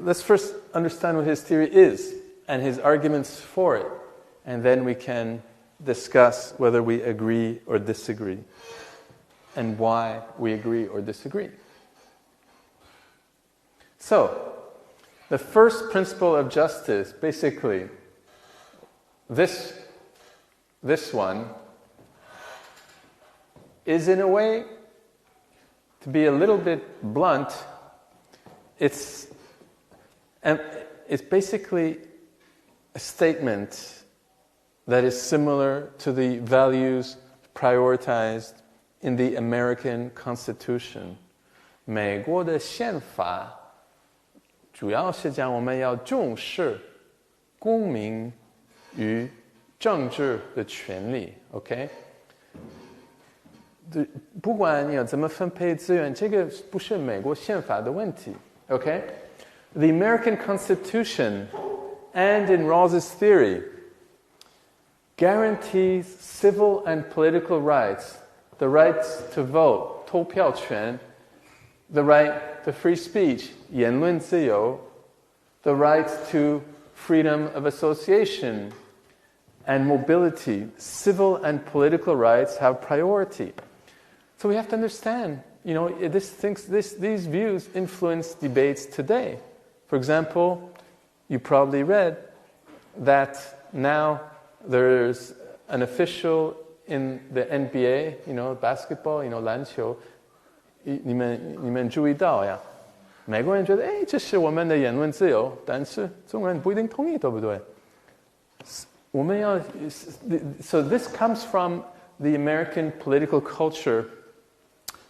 let's first understand what his theory is and his arguments for it, and then we can discuss whether we agree or disagree and why we agree or disagree. So, the first principle of justice, basically, this one, is in a way, to be a little bit blunt, it's basically a statement that is similar to the values prioritized in the American Constitution. 美国的宪法主要是讲我们要重视公民与政治的权利 ，OK？ 不管你要怎么分配资源，这个不是美国宪法的问题 ，OK？ The American Constitution and in Rawls's theory guarantees civil and political rights, the rights to vote, 投票权 the right to free speech, 言论自由 the rights to freedom of association and mobility. Civil and political rights have priority. So we have to understand, these views influence debates today. For example, you probably read that now there's an official in the NBA, basketball, 篮球，你们注意到呀？美国人觉得，这是我们的言论自由，但是中国人不一定同意，对不对？So this comes from the American political culture,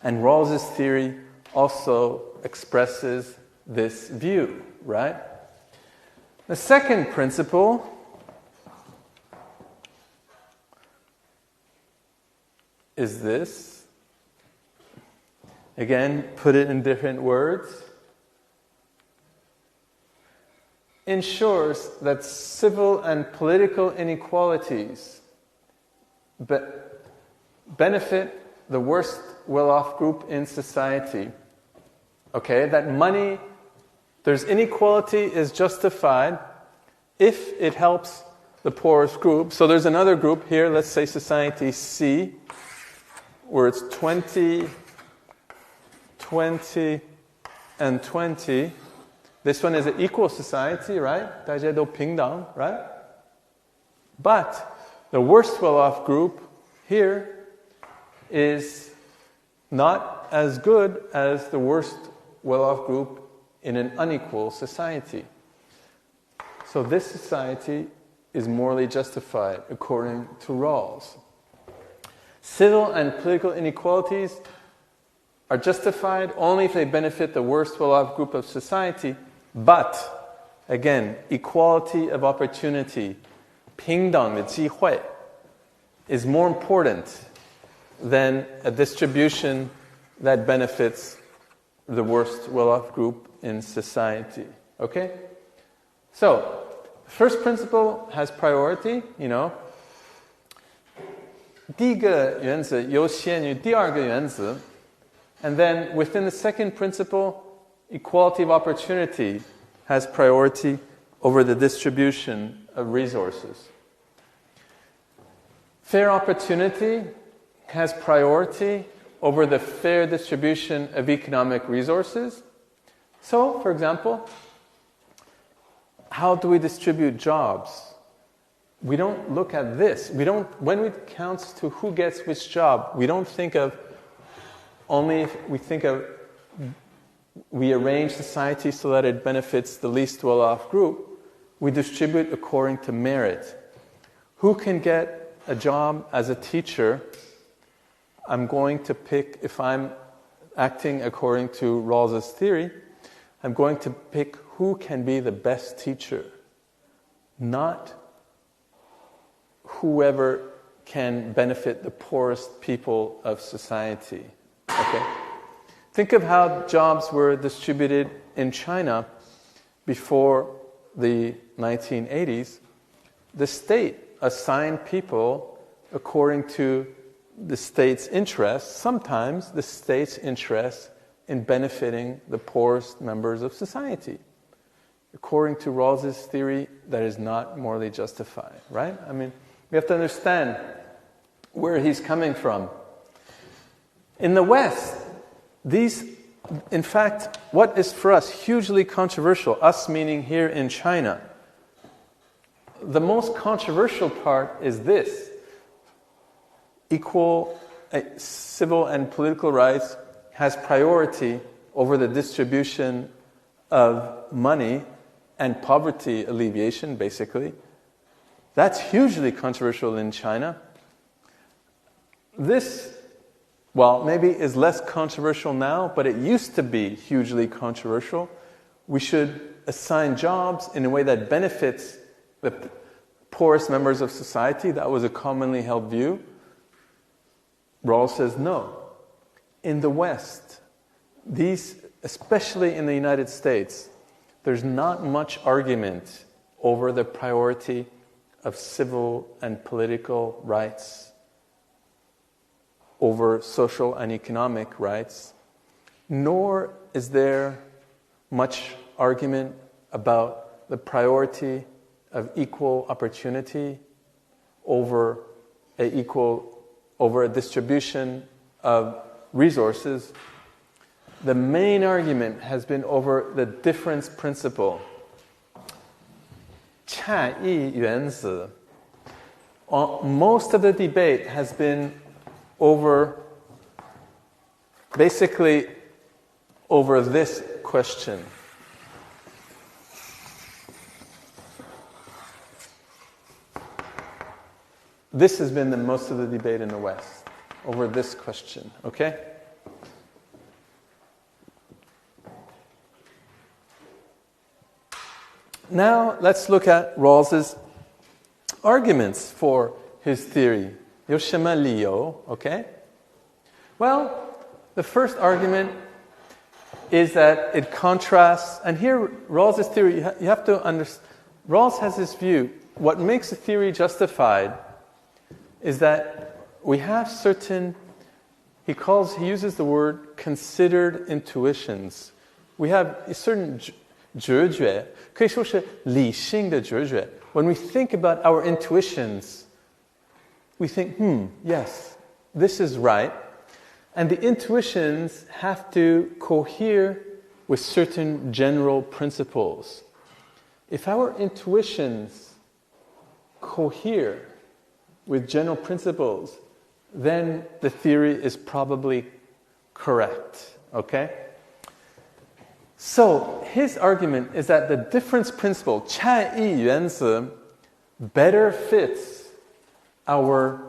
and Rawls's theory also expresses this view, right? The second principle is this. Again, put it in different words. Ensures that civil and political inequalities benefit the worst well-off group in society. Okay, that there's inequality is justified if it helps the poorest group. So there's another group here, let's say society C, where it's 20, 20, and 20. This one is an equal society, right? 大家都平等, right? But the worst well-off group here is not as good as the worst well-off group in an unequal society. So this society is morally justified according to Rawls. Civil and political inequalities are justified only if they benefit the worst well-off group of society. But, again, equality of opportunity, 平等的机会, is more important than a distribution that benefits the worst well-off group in society. Okay? So, first principle has priority, 第一个原则优先于第二个原则. And then within the second principle, equality of opportunity has priority over the distribution of resources. Fair opportunity has priority over the fair distribution of economic resources. So, for example, how do we distribute jobs? We don't look at this. When it counts to who gets which job, we don't think of only if we arrange society so that it benefits the least well-off group. We distribute according to merit. Who can get a job as a teacher? I'm going to pick, if I'm acting according to Rawls's theory, I'm going to pick who can be the best teacher, not whoever can benefit the poorest people of society. Okay? Think of how jobs were distributed in China before the 1980s. The state assigned people according to the state's interests, sometimes the state's interest in benefiting the poorest members of society. according to Rawls's theory, that is not morally justified, right? I mean, we have to understand where he's coming from. In the West, in fact, what is for us hugely controversial, us meaning here in China, the most controversial part is this: equal civil and political rights has priority over the distribution of money and poverty alleviation, basically. That's hugely controversial in China. This, well, maybe is less controversial now, but it used to be hugely controversial. We should assign jobs in a way that benefits the poorest members of society. That was a commonly held view. Rawls says no. In the West, especially in the United States, there's not much argument over the priority of civil and political rights over social and economic rights, nor is there much argument about the priority of equal opportunity over a distribution of resources. The main argument has been over the difference principle. 差异原子. Most of the debate has been basically over this question. This has been most of the debate in the West, over this question, okay? Now, let's look at Rawls's arguments for his theory. 有什么理由, okay? Well, the first argument is that it contrasts, and here Rawls's theory, you have to understand, Rawls has this view, what makes a theory justified is that we have certain, he uses the word considered intuitions. We have a certain 直觉, 可以说是理性的直觉. When we think about our intuitions, we think, yes, this is right. And the intuitions have to cohere with certain general principles. If our intuitions cohere with general principles, then the theory is probably correct, okay? So, his argument is that the difference principle, 差异原子, better fits our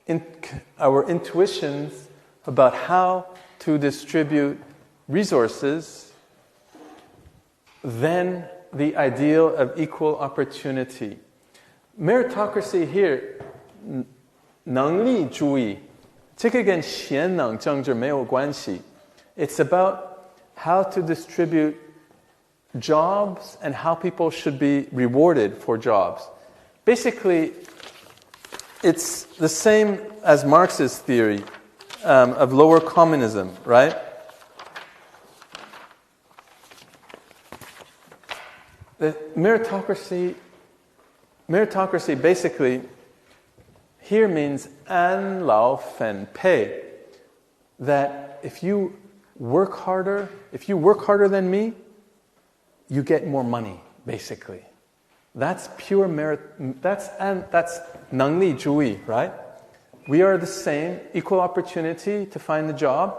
intuitions about how to distribute resources than the ideal of equal opportunity. Meritocracy here, 能力主义, 这个跟贤能政治没有关系. It's about how to distribute jobs and how people should be rewarded for jobs. Basically, it's the same as Marx's theory of lower communism, right? The meritocracy basically here means 安劳分配, that if you work harder than me, you get more money, basically. That's pure merit. That's 能力主义, right? We are the same, equal opportunity to find the job.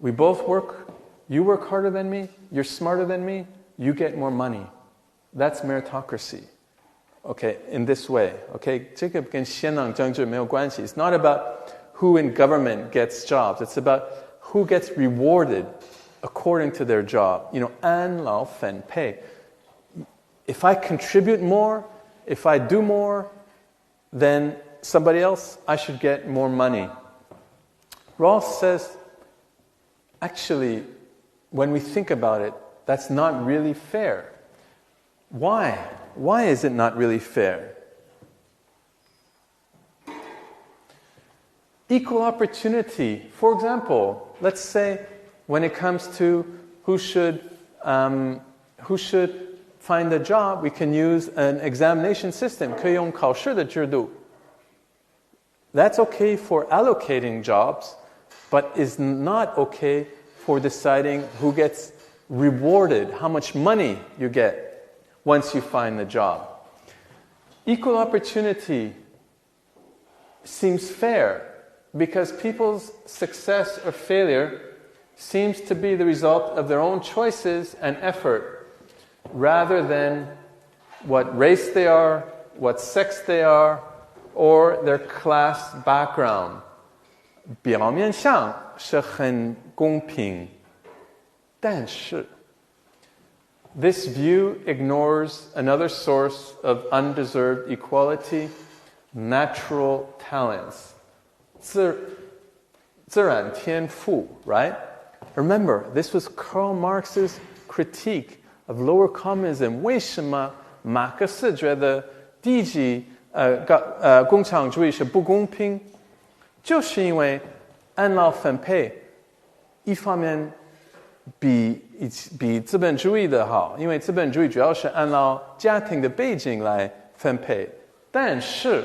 We both work. You work harder than me. You're smarter than me. You get more money. That's meritocracy. Okay, in this way. Okay, 这个跟贤能政治没有关系. It's not about who in government gets jobs. It's about who gets rewarded according to their job. 安劳分配. If I contribute more, if I do more, then somebody else, I should get more money. Rawls says, actually, when we think about it, that's not really fair. Why? Why is it not really fair? Equal opportunity. For example, let's say when it comes to who should find a job, we can use an examination system, 可以用考试的制度. That's okay for allocating jobs, but is not okay for deciding who gets rewarded, how much money you get once you find the job. Equal opportunity seems fair because people's success or failure seems to be the result of their own choices and effort rather than what race they are, what sex they are, or their class background. 表面上是很公平，但是 this view ignores another source of undeserved equality, natural talents. 自然天赋, right? Remember, this was Karl Marx's critique of lower communism. 为什么马克思觉得第一级共产主义是不公平？就是因为按劳分配，一方面比资本主义的好，因为资本主义主要是按照家庭的背景来分配，但是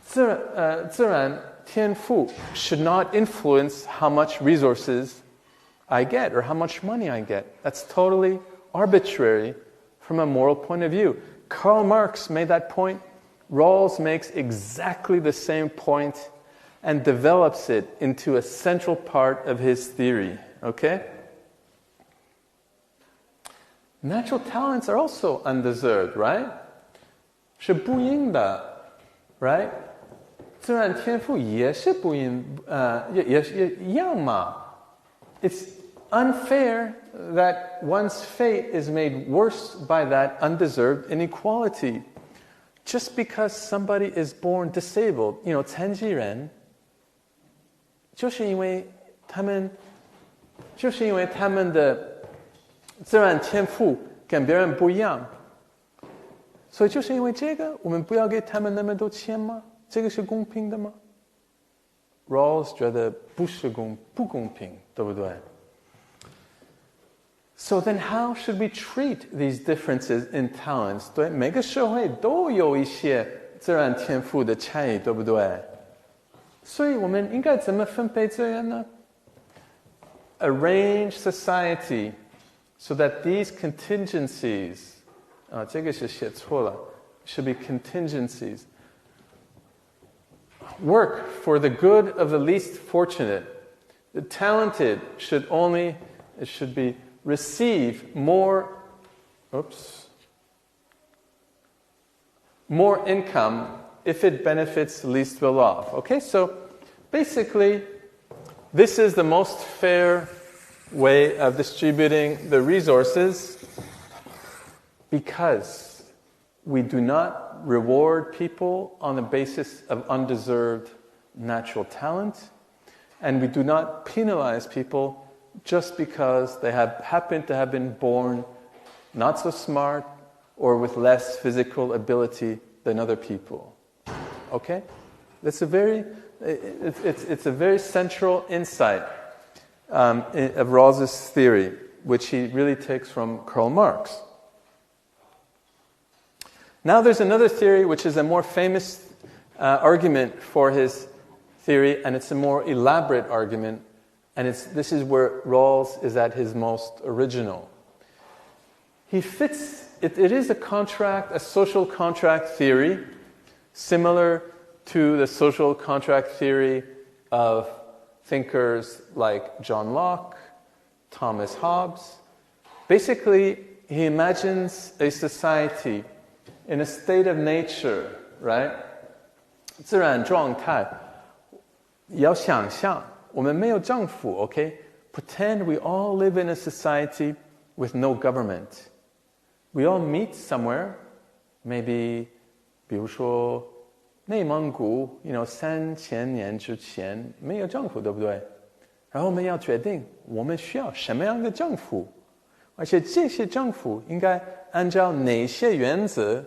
自然天赋 should not influence how much resources I get or how much money I get. That's totally arbitrary from a moral point of view. Karl Marx made that point. Rawls makes exactly the same point and develops it into a central part of his theory. Okay? Natural talents are also undeserved, right? 是不应的, right? 自然天赋也是不应，也一样嘛. It's unfair that one's fate is made worse by that undeserved inequality. Just because somebody is born disabled, 残疾人，就是因为他们的自然天赋跟别人不一样，所以就是因为这个，我们不要给他们那么多钱吗？这个是公平的吗？ Rawls 觉得不公平，对不对？ So then how should we treat these differences in talents? 对，每个社会都有一些自然天赋的差异，对不对？所以我们应该怎么分配资源呢？ Arrange society so that these contingencies, 这个是写错了 should be contingencies. Work for the good of the least fortunate. The talented should be receive more income if it benefits the least well off. Okay, so basically, this is the most fair way of distributing the resources because we do not reward people on the basis of undeserved natural talent, and we do not penalize people just because they happen to have been born not so smart or with less physical ability than other people. Okay? It's a very central insight of Rawls's theory, which he really takes from Karl Marx. Now there's another theory which is a more famous argument for his theory, and it's a more elaborate argument. And this is where Rawls is at his most original. It is a social contract theory, similar to the social contract theory of thinkers like John Locke, Thomas Hobbes. Basically, he imagines a society in a state of nature, right? 自然状态，要想象。我们没有政府 okay? Pretend we all live in a society with no government. We all meet somewhere, maybe, 比如说内蒙古3000年之前没有政府，对不对？然后我们要决定我们需要什么样的政府，而且这些政府应该按照哪些原则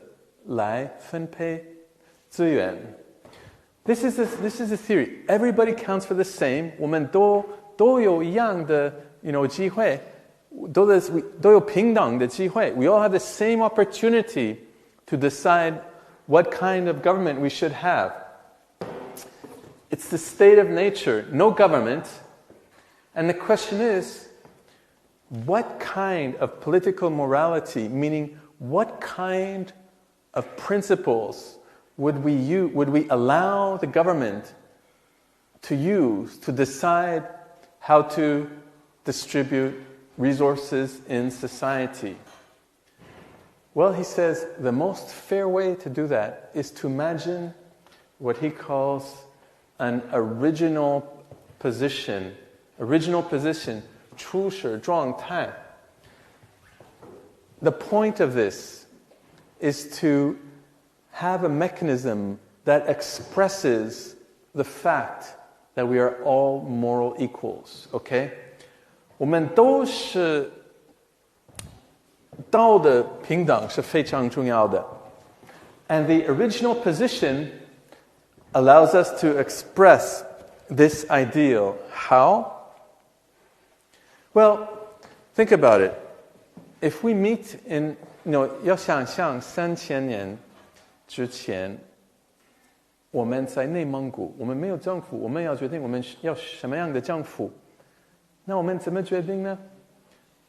来分配资源。This is a theory. Everybody counts for the same. 我们都有一样的机会，都有平等的机会. We all have the same opportunity to decide what kind of government we should have. It's the state of nature, no government. And the question is, what kind of political morality, meaning what kind of principles would we allow the government to use to decide how to distribute resources in society? Well, he says the most fair way to do that is to imagine what he calls an original position, 初始状态. The point of this is to have a mechanism that expresses the fact that we are all moral equals, okay? 我们都是道德平等是非常重要的. And the original position allows us to express this ideal. How? Well, think about it. If we meet in, 要想象3000年之前，我们在内蒙古，我们没有政府，我们要决定我们要什么样的政府，那我们怎么决定呢？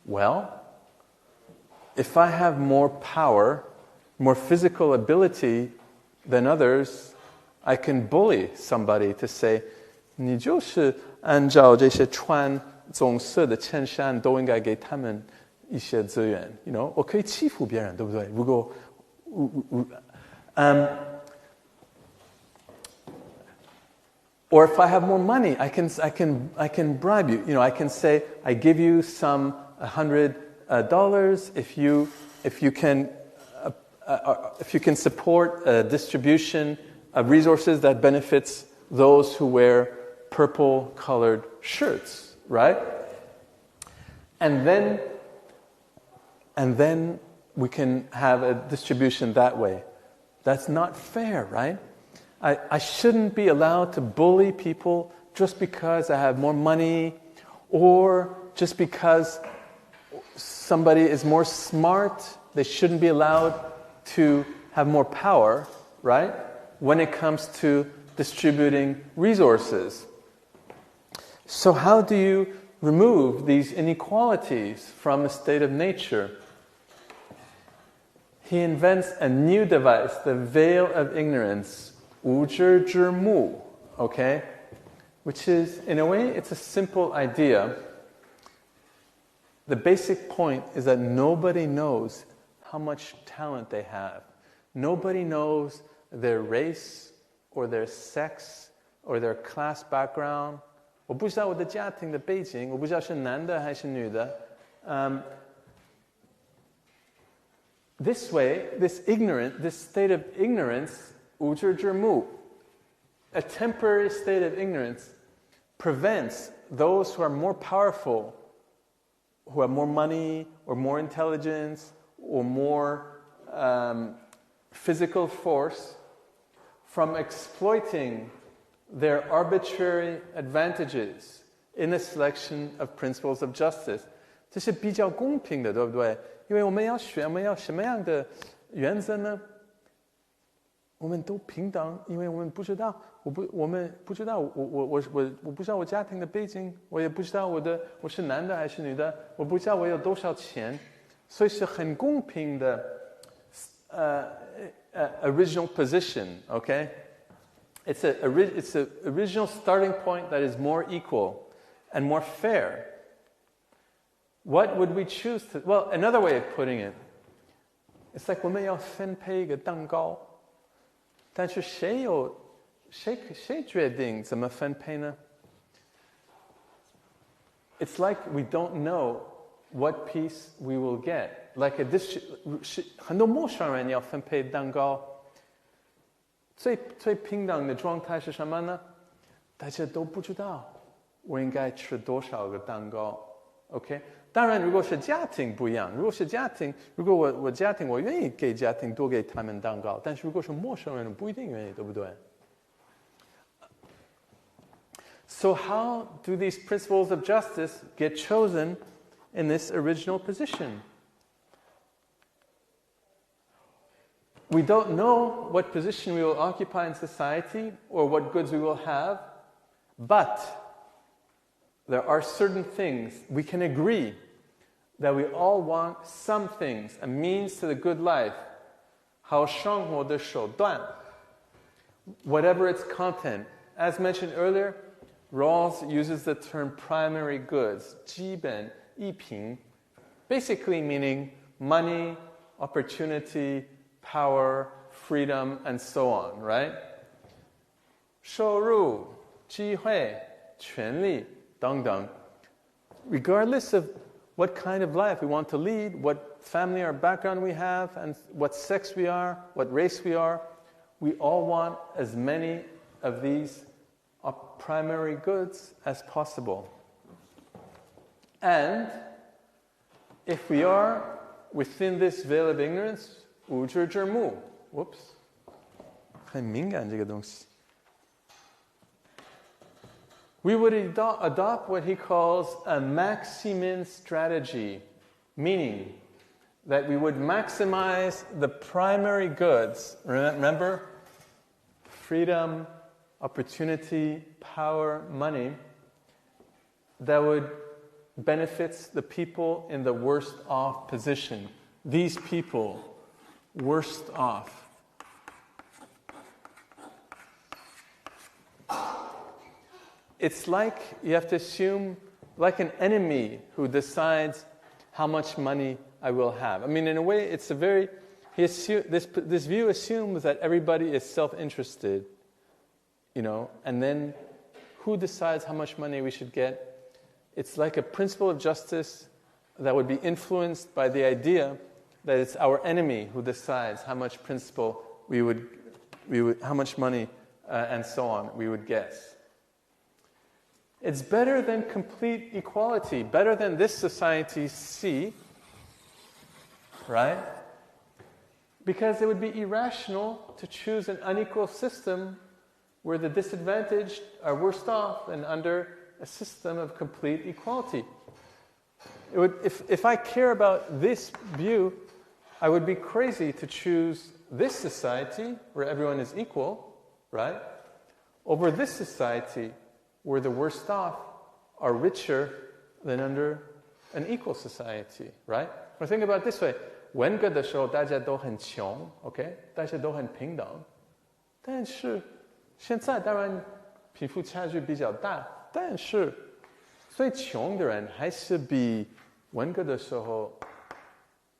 Well, if I have more power, more physical ability than others, I can bully somebody to say, 你就是按照这些穿棕色的衬衫都应该给他们一些资源，我可以欺负别人，对不对？如果or if I have more money, I can bribe you. I can say, I give you some $100 if you can support a distribution of resources that benefits those who wear purple-colored shirts, right? And then we can have a distribution that way. That's not fair, right? I shouldn't be allowed to bully people just because I have more money or just because somebody is more smart. They shouldn't be allowed to have more power, right? When it comes to distributing resources. So how do you remove these inequalities from a state of nature? He invents a new device, the veil of ignorance, 无知之幕, okay? Which is, in a way, it's a simple idea. The basic point is that nobody knows how much talent they have. Nobody knows their race or their sex or their class background. 我不知道我的家庭的背景，我不知道是男的还是女的。This way, this state of ignorance, 无知之幕, a temporary state of ignorance, prevents those who are more powerful, who have more money or more intelligence or more physical force, from exploiting their arbitrary advantages in the selection of principles of justice. 这是比较公平的，对不对？因为我们要选，我们要什么样的原则呢？我们都平等，因为我们不知道，我们不知道，我不知道我家庭的背景，我也不知道我是男的还是女的，我不知道我有多少钱，所以是很公平的original position, okay? It's a original starting point that is more equal and more fair. What would we choose to... Well, another way of putting it, it's like 我们要分配一个蛋糕，但是谁决定怎么分配呢？ It's like we don't know what piece we will get. Like 很多陌生人要分配蛋糕，最平等的状态是什么呢？大家都不知道我应该吃多少个蛋糕 ，OK？ 当然，如果是家庭不一样，如果我家庭，我愿意给家庭多给他们蛋糕，但是如果是陌生人，不一定愿意，对不对？ So how do these principles of justice get chosen in this original position. We don't know what position we will occupy in society or what goods we will have, but there are certain things we can agree that we all want some things, a means to the good life. 好生活的手段, whatever its content. As mentioned earlier, Rawls uses the term primary goods, 基本一品, basically meaning money, opportunity, power, freedom, and so on, right? 收入, 机会, 权利, 等等. Regardless of what kind of life we want to lead, what family or background we have, and what sex we are, what race we are, we all want as many of these primary goods as possible. And if we are within this veil of ignorance, 无知之幕, whoops, 很敏感这个东西. We would adopt what he calls a maximin strategy, meaning that we would maximize the primary goods. Remember? Freedom, opportunity, power, money, that would benefit the people in the worst off position. These people, worst off. It's like you have to assume, like an enemy who decides how much money I will have. I mean, in a way, it's a very... This view assumes that everybody is self-interested, you know, and then who decides how much money we should get? It's like a principle of justice that would be influenced by the idea that it's our enemy who decides how much principle we would how much money and so on we would guess. It's better than complete equality, better than this society see, right? Because it would be irrational to choose an unequal system where the disadvantaged are worse off than under a system of complete equality. It would, if I care about this view, I would be crazy to choose this society where everyone is equal, right? Over this society where the worst off are richer than under an equal society, right? Or think about it this way. 文革的时候大家都很穷 OK 大家都很平等但是现在当然贫富差距比较大但是最穷的人还是比文革的时候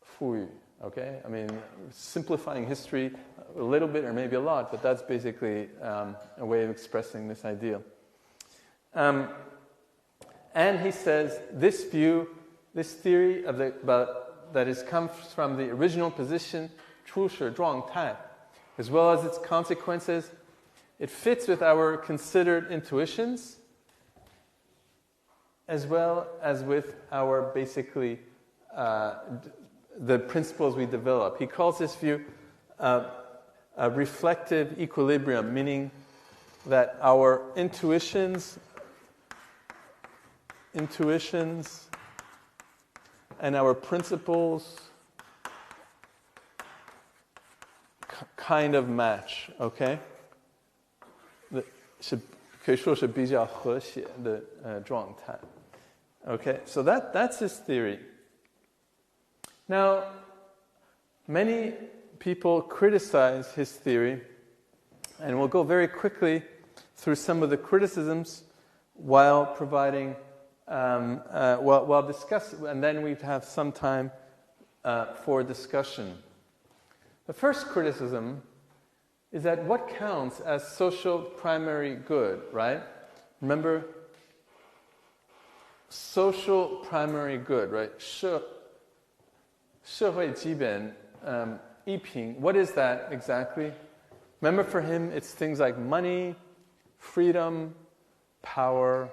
富裕 OK I mean simplifying history a little bit or maybe a lot but that's basically a way of expressing this idea and he says this view this theory of that comes from the original position, 初始状态, as well as its consequences. It fits with our considered intuitions, as well as with our basically the principles we develop. He calls this view a reflective equilibrium, meaning that our intuitions and our principles kind of match, okay? 可以说是比较和谐的状态. Okay, so that's his theory. Now, many people criticize his theory, and we'll go very quickly through some of the criticisms while providing while discussing, and then we have some time for discussion. The first criticism is that what counts as social primary good, right? Remember, social primary good, right? 社会基本一品, what is that exactly? Remember, for him, it's things like money, freedom, power.